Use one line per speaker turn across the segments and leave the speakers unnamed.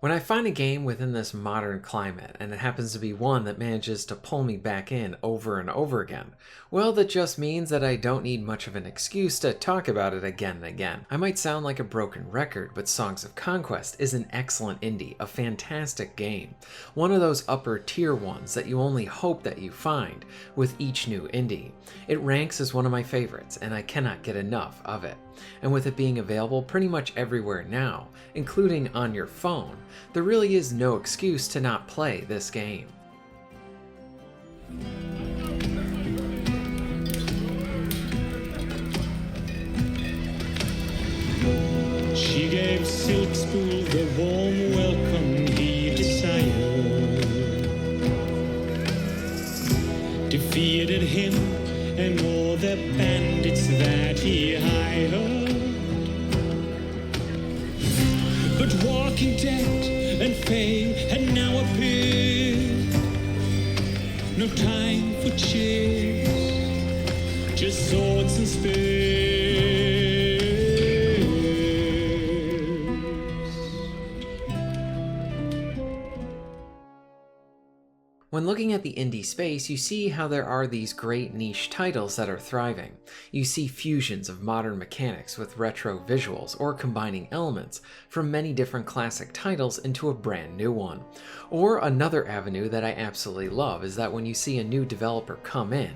When I find a game within this modern climate, and it happens to be one that manages to pull me back in over and over again, well, that just means that I don't need much of an excuse to talk about it again and again. I might sound like a broken record, but Songs of Conquest is an excellent indie, a fantastic game. One of those upper tier ones that you only hope that you find with each new indie. It ranks as one of my favorites, and I cannot get enough of it. And with it being available pretty much everywhere now, including on your phone, there really is no excuse to not play this game.
She gave Silk Spool the warm welcome he desired, defeated him and all the bandits that he hired. But Walking Dead and Fame had now appeared. No time for cheers, just swords and spears.
When looking at the indie space, you see how there are these great niche titles that are thriving. You see fusions of modern mechanics with retro visuals, or combining elements from many different classic titles into a brand new one. Or another avenue that I absolutely love is that when you see a new developer come in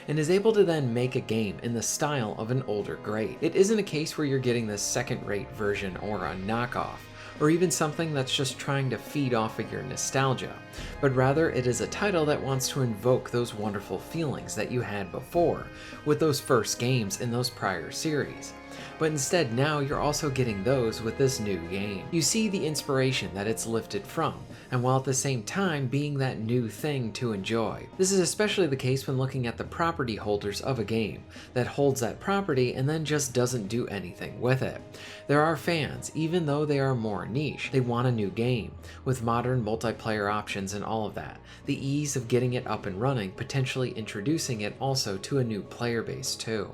and is able to then make a game in the style of an older great. It isn't a case where you're getting this second-rate version or a knockoff, or even something that's just trying to feed off of your nostalgia, but rather it is a title that wants to invoke those wonderful feelings that you had before with those first games in those prior series. But instead now you're also getting those with this new game. You see the inspiration that it's lifted from, and while at the same time being that new thing to enjoy. This is especially the case when looking at the property holders of a game that holds that property and then just doesn't do anything with it. There are fans, even though they are more niche, they want a new game, with modern multiplayer options and all of that. The ease of getting it up and running, potentially introducing it also to a new player base too.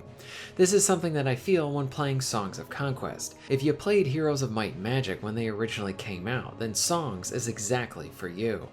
This is something that I feel when playing Songs of Conquest. If you played Heroes of Might and Magic when they originally came out, then Songs is exactly for you.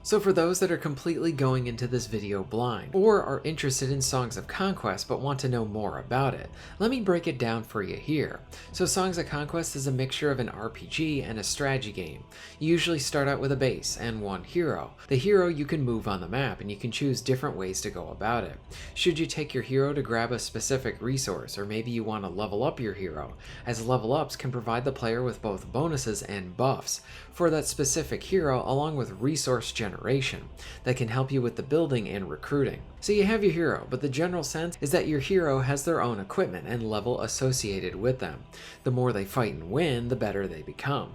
So for those that are completely going into this video blind, or are interested in Songs of Conquest but want to know more about it, let me break it down for you here. So Songs of Conquest is a mixture of an RPG and a strategy game. You usually start out with a base and one hero. The hero you can move on the map and you can choose different ways to go about it. Should you take your hero to grab a specific resource, or maybe you want to level up your hero, as level ups can provide the player with both bonuses and buffs for that specific hero, along with resource generation that can help you with the building and recruiting. So you have your hero, but the general sense is that your hero has their own equipment and level associated with them. The more they fight and win, the better they become.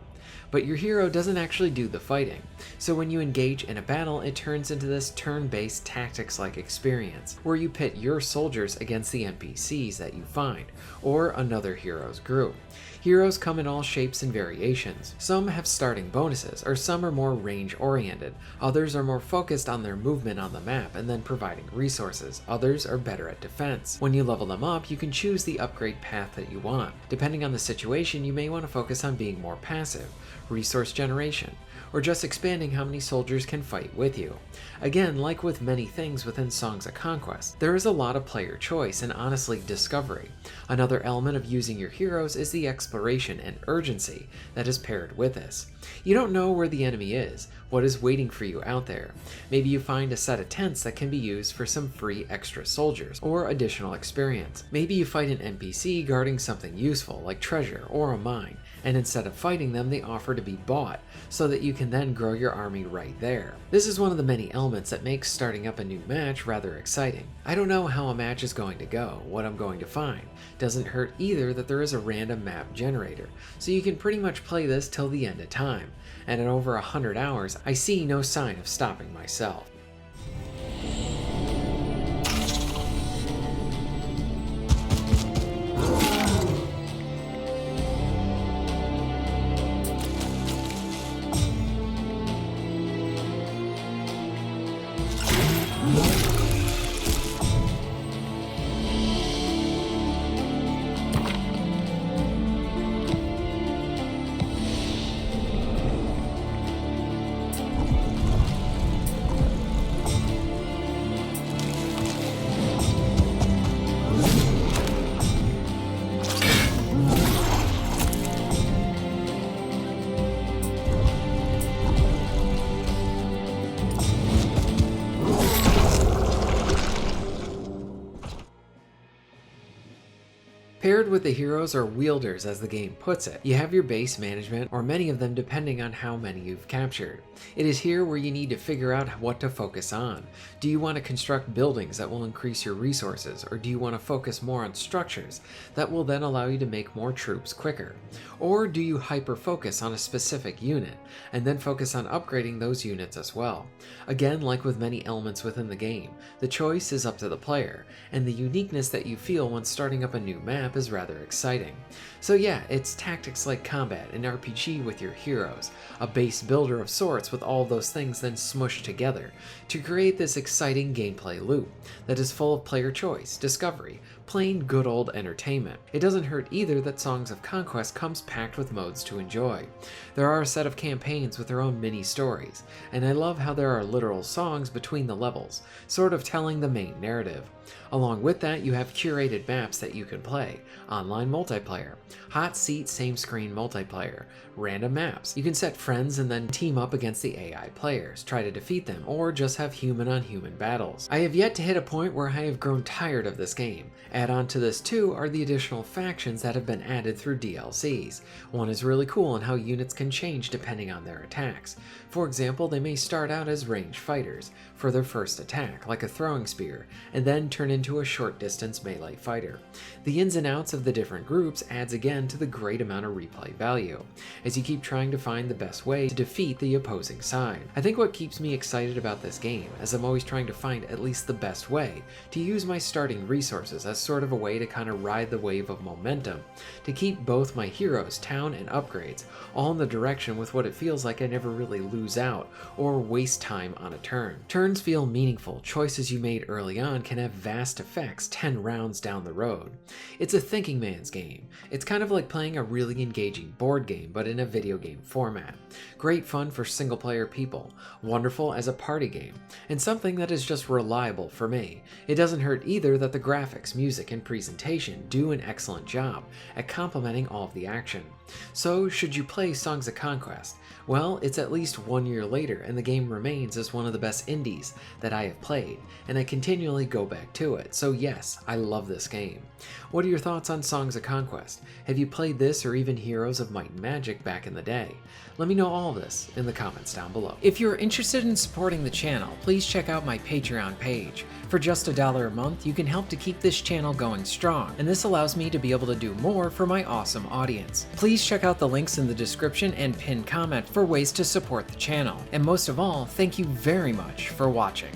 but your hero doesn't actually do the fighting. So when you engage in a battle, it turns into this turn-based tactics-like experience, where you pit your soldiers against the NPCs that you find, or another hero's group. Heroes come in all shapes and variations. Some have starting bonuses, or some are more range-oriented. Others are more focused on their movement on the map and then providing resources. Others are better at defense. When you level them up, you can choose the upgrade path that you want. Depending on the situation, you may want to focus on being more passive, resource generation, or just expanding how many soldiers can fight with you. Again, like with many things within Songs of Conquest, there is a lot of player choice and honestly discovery. Another element of using your heroes is the exploration and urgency that is paired with this. You don't know where the enemy is, what is waiting for you out there. Maybe you find a set of tents that can be used for some free extra soldiers or additional experience. Maybe you fight an NPC guarding something useful like treasure or a mine, and instead of fighting them, they offer to be bought so that you can then grow your army right there. This is one of the many elements that makes starting up a new match rather exciting. I don't know how a match is going to go, what I'm going to find. Doesn't hurt either that there is a random map generator, so you can pretty much play this till the end of time, and at over 100 hours, I see no sign of stopping myself. Paired with the heroes or wielders as the game puts it, you have your base management, or many of them depending on how many you've captured. It is here where you need to figure out what to focus on. Do you want to construct buildings that will increase your resources, or do you want to focus more on structures that will then allow you to make more troops quicker? Or do you hyper-focus on a specific unit, and then focus on upgrading those units as well? Again, like with many elements within the game, the choice is up to the player, and the uniqueness that you feel when starting up a new map is rather exciting. So yeah, it's tactics like combat, an RPG with your heroes, a base builder of sorts with all those things then smushed together to create this exciting gameplay loop that is full of player choice, discovery, plain good old entertainment. It doesn't hurt either that Songs of Conquest comes packed with modes to enjoy. There are a set of campaigns with their own mini stories, and I love how there are literal songs between the levels, sort of telling the main narrative. Along with that, you have curated maps that you can play, online multiplayer, hot seat same screen multiplayer, random maps. You can set friends and then team up against the AI players, try to defeat them, or just have human on human battles. I have yet to hit a point where I have grown tired of this game. Add on to this too are the additional factions that have been added through DLCs. One is really cool in how units can change depending on their attacks. For example, they may start out as ranged fighters for their first attack, like a throwing spear, and then turn into a short distance melee fighter. The ins and outs of the different groups adds again to the great amount of replay value, as you keep trying to find the best way to defeat the opposing side. I think what keeps me excited about this game, as I'm always trying to find at least the best way to use my starting resources as sort of a way to kind of ride the wave of momentum, to keep both my heroes, town, and upgrades all in the direction with what it feels like I never really lose out or waste time on a turn. Turns feel meaningful. Choices you made early on can have vast effects 10 rounds down the road. It's a thinking man's game. It's kind of like playing a really engaging board game, but in a video game format. Great fun for single player people, wonderful as a party game, and something that is just reliable for me. It doesn't hurt either that the graphics, music, and presentation do an excellent job at complementing all of the action. So, should you play Songs of Conquest? Well, it's at least 1 year later, and the game remains as one of the best indies that I have played, and I continually go back to it, so yes, I love this game. What are your thoughts on Songs of Conquest? Have you played this or even Heroes of Might and Magic back in the day? Let me know all this in the comments down below. If you're interested in supporting the channel, please check out my Patreon page. For just $1 a month, you can help to keep this channel going strong, and this allows me to be able to do more for my awesome audience. Please check out the links in the description and pinned comment for ways to support the channel. And most of all, thank you very much for watching.